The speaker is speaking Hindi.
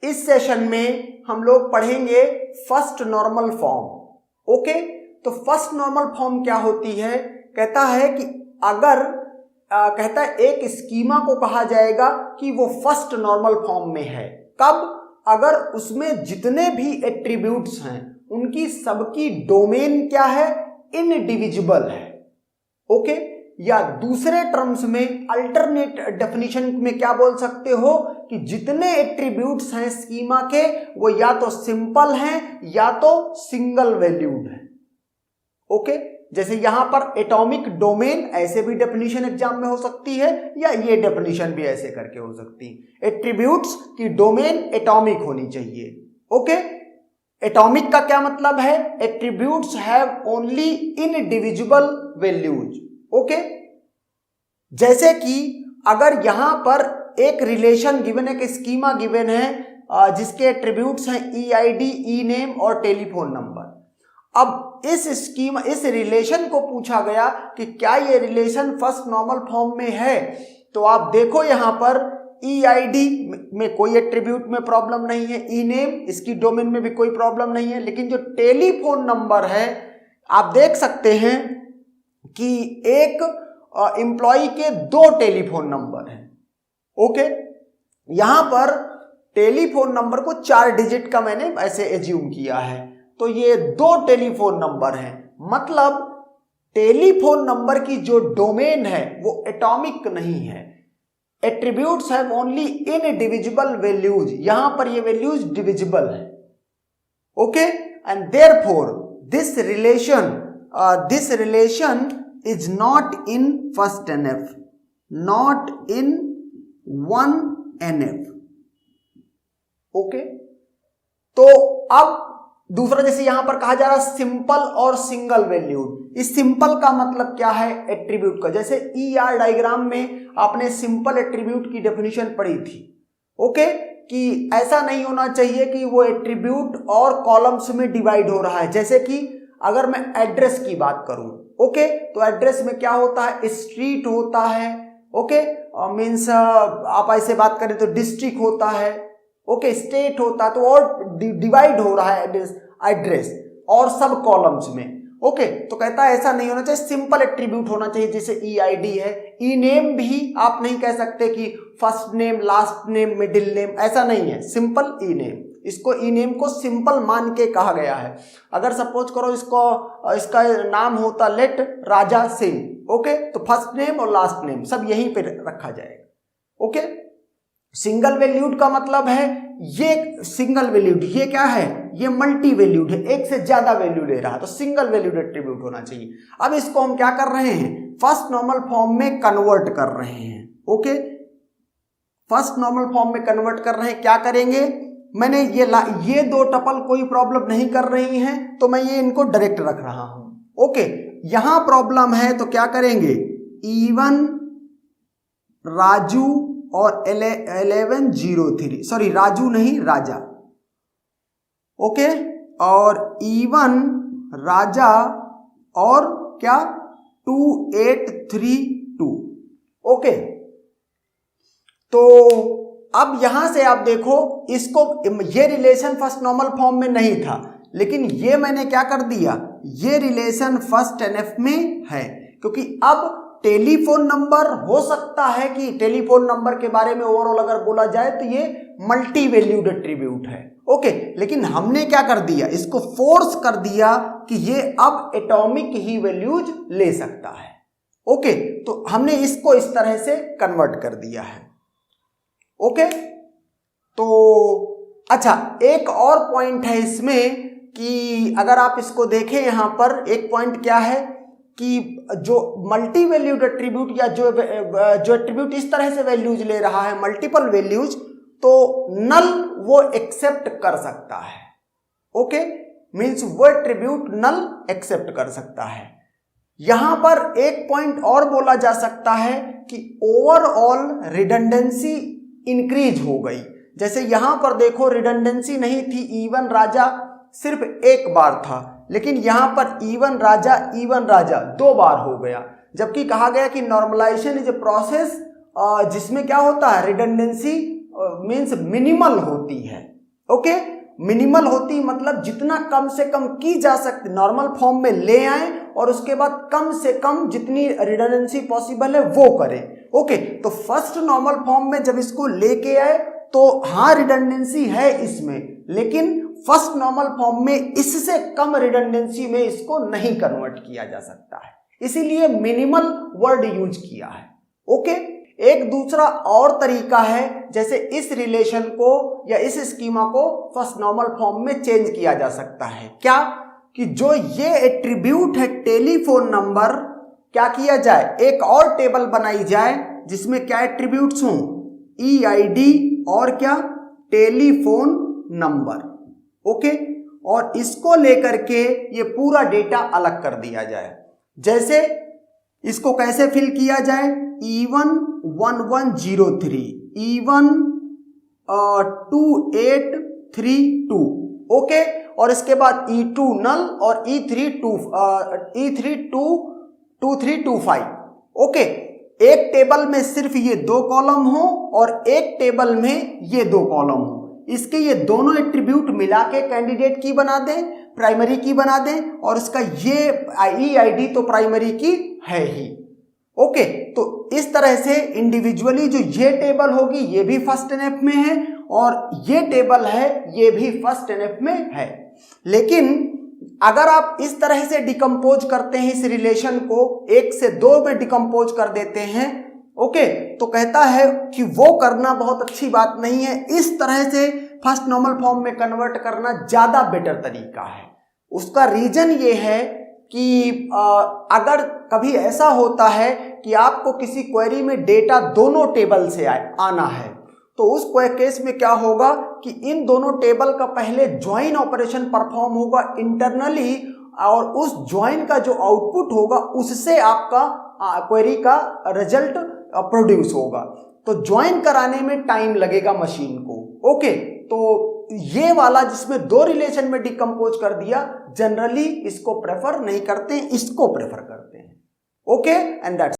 इस सेशन में हम लोग पढ़ेंगे फर्स्ट नॉर्मल फॉर्म। ओके, तो फर्स्ट नॉर्मल फॉर्म क्या होती है? कहता है कि अगर कहता है एक स्कीमा को कहा जाएगा कि वो फर्स्ट नॉर्मल फॉर्म में है। कब? अगर उसमें जितने भी एट्रीब्यूट्स हैं उनकी सबकी डोमेन क्या है? इनडिविजिबल है। ओके, या दूसरे टर्म्स में अल्टरनेट डेफिनेशन में क्या बोल सकते हो कि जितने एट्रीब्यूट्स हैं स्कीमा के वो या तो सिंपल हैं या तो सिंगल वैल्यूड हैं। ओके, जैसे यहां पर एटॉमिक डोमेन, ऐसे भी डेफिनेशन एग्जाम में हो सकती है, या ये डेफिनेशन भी ऐसे करके हो सकती है। एट्रीब्यूट्स की डोमेन एटॉमिक होनी चाहिए। ओके, एटॉमिक का क्या मतलब है? Attributes have only indivisible values. Okay, जैसे कि अगर यहां पर एक रिलेशन गिवन, एक स्कीमा गिवन है जिसके एट्रीब्यूट्स हैं EID, ई-नेम और टेलीफोन नंबर। अब इस स्कीमा, इस रिलेशन को पूछा गया कि क्या ये रिलेशन फर्स्ट नॉर्मल फॉर्म में है, तो आप देखो यहां पर EID में कोई एट्रीब्यूट में प्रॉब्लम नहीं है, ई-नेम इसकी डोमेन में भी कोई प्रॉब्लम नहीं है, लेकिन जो टेलीफोन नंबर है आप देख सकते हैं कि एक एम्प्लॉय के 2 टेलीफोन नंबर हैं। ओके, यहां पर टेलीफोन नंबर को 4 डिजिट का मैंने ऐसे एज्यूम किया है, तो ये 2 टेलीफोन नंबर हैं। मतलब टेलीफोन नंबर की जो डोमेन है वो एटॉमिक नहीं है। Attributes have only indivisible values, यहां पर ये वैल्यूज डिविजिबल है। Okay, and therefore this relation is not in first NF, not in 1 NF. Okay, तो अब दूसरा, जैसे यहां पर कहा जा रहा है सिंपल और सिंगल वैल्यूड। इस सिंपल का मतलब क्या है? एट्रीब्यूट का। जैसे ER डायग्राम में आपने सिंपल एट्रीब्यूट की डेफिनेशन पढ़ी थी। ओके, कि ऐसा नहीं होना चाहिए कि वो एट्रीब्यूट और कॉलम्स में डिवाइड हो रहा है। जैसे कि अगर मैं एड्रेस की बात करूं, ओके, तो एड्रेस में क्या होता है? स्ट्रीट होता है। ओके, मीन्स आप ऐसे बात करें तो डिस्ट्रिक्ट होता है। ओके, स्टेट होता है, तो और डिवाइड हो रहा है एड्रेस और सब कॉलम्स में। ओके, तो कहता है ऐसा नहीं होना चाहिए, सिंपल एट्रीब्यूट होना चाहिए। जैसे EID है, ई-नेम भी आप नहीं कह सकते कि first name, last name, middle name, ऐसा नहीं है, सिंपल ई-नेम। इसको ई-नेम को सिंपल मान के कहा गया है। अगर सपोज करो इसका नाम होता लेट राजा सिंह, ओके, तो फर्स्ट नेम और लास्ट नेम सब यहीं पे रखा जाएगा। ओके, सिंगल वैल्यूड का मतलब है ये सिंगल वैल्यूड, ये क्या है? ये मल्टी वैल्यूड है, एक से ज्यादा वैल्यू ले रहा है, तो सिंगल वैल्यूड एट्रीब्यूट होना चाहिए। अब इसको हम क्या कर रहे हैं? फर्स्ट नॉर्मल फॉर्म में कन्वर्ट कर रहे हैं। ओके, फर्स्ट नॉर्मल फॉर्म में कन्वर्ट कर रहे हैं। क्या करेंगे? मैंने ये 2 टपल कोई प्रॉब्लम नहीं कर रही हैं, तो मैं ये इनको डायरेक्ट रख रहा हूं। ओके, यहां प्रॉब्लम है तो क्या करेंगे? E1 राजू और 1103, सॉरी राजू नहीं, राजा। ओके, और E1 राजा और क्या 2832। ओके, तो अब यहां से आप देखो, इसको ये रिलेशन फर्स्ट नॉर्मल फॉर्म में नहीं था, लेकिन ये मैंने क्या कर दिया? ये रिलेशन फर्स्ट NF में है, क्योंकि अब टेलीफोन नंबर हो सकता है कि टेलीफोन नंबर के बारे में ओवरऑल अगर बोला जाए तो ये मल्टी वैल्यूड एट्रीब्यूट है। ओके, लेकिन हमने क्या कर दिया? इसको फोर्स कर दिया कि ये अब एटॉमिक ही वैल्यूज ले सकता है। ओके, तो हमने इसको इस तरह से कन्वर्ट कर दिया है। ओके, तो अच्छा, एक और पॉइंट है इसमें कि अगर आप इसको देखें, यहां पर एक पॉइंट क्या है कि जो मल्टी वैल्यूड एट्रीब्यूट या जो एट्रीब्यूट इस तरह से वैल्यूज ले रहा है, मल्टीपल वैल्यूज, तो नल वो एक्सेप्ट कर सकता है। ओके, मींस वो एट्रीब्यूट नल एक्सेप्ट कर सकता है। यहां पर एक पॉइंट और बोला जा सकता है कि ओवरऑल रिडंडेंसी इंक्रीज हो गई। जैसे यहां पर देखो, रिडंडेंसी नहीं थी, E1 राजा सिर्फ एक बार था, लेकिन यहां पर E1 राजा 2 बार हो गया, जबकि कहा गया कि नॉर्मलाइजेशन इज ए प्रोसेस जिसमें क्या होता है? रिडंडेंसी मींस मिनिमल होती है। ओके, मिनिमल होती मतलब जितना कम से कम की जा सकती, नॉर्मल फॉर्म में ले आए और उसके बाद कम से कम जितनी रिडंडेंसी पॉसिबल है वो करें। ओके, तो फर्स्ट नॉर्मल फॉर्म में जब इसको लेके आए तो हाँ रिडंडेंसी है इसमें, लेकिन फर्स्ट नॉर्मल फॉर्म में इससे कम रिडंडेंसी में इसको नहीं कन्वर्ट किया जा सकता है, इसीलिए मिनिमल वर्ड यूज किया है। ओके, एक दूसरा और तरीका है, जैसे इस रिलेशन को या इस स्कीमा को फर्स्ट नॉर्मल फॉर्म में चेंज किया जा सकता है। क्या कि जो ये एट्रीब्यूट है टेलीफोन नंबर, क्या किया जाए, एक और टेबल बनाई जाए जिसमें क्या एट्रीब्यूट्स हों, EID और क्या, टेलीफोन नंबर। ओके, और इसको लेकर के ये पूरा डेटा अलग कर दिया जाए। जैसे इसको कैसे फिल किया जाए, E1 1103, E1 2832, ओके, और इसके बाद E2 नल और E3 2325। ओके, एक टेबल में सिर्फ ये 2 कॉलम हो और एक टेबल में ये 2 कॉलम हो, इसके ये दोनों एट्रीब्यूट मिला के कैंडिडेट की बना दें, प्राइमरी की बना दें, और इसका ये EID तो प्राइमरी की है ही। ओके, तो इस तरह से इंडिविजुअली जो ये टेबल होगी ये भी फर्स्ट NF में है और ये टेबल है ये भी फर्स्ट NF में है। लेकिन अगर आप इस तरह से डिकम्पोज करते हैं, इस रिलेशन को 1 से 2 में डिकम्पोज कर देते हैं, ओके, तो कहता है कि वो करना बहुत अच्छी बात नहीं है, इस तरह से फर्स्ट नॉर्मल फॉर्म में कन्वर्ट करना ज्यादा बेटर तरीका है। उसका रीजन ये है कि अगर कभी ऐसा होता है कि आपको किसी क्वेरी में डेटा दोनों टेबल से आना है, तो उस केस में क्या होगा कि इन दोनों टेबल का पहले ज्वाइन ऑपरेशन परफॉर्म होगा इंटरनली, और उस ज्वाइन का जो आउटपुट होगा उससे आपका क्वेरी का रिजल्ट प्रोड्यूस होगा। तो ज्वाइन कराने में टाइम लगेगा मशीन को। ओके, तो ये वाला जिसमें 2 रिलेशन में डिकम्पोज कर दिया, जनरली इसको प्रेफर नहीं करते, इसको प्रेफर करते हैं। Okay, and that's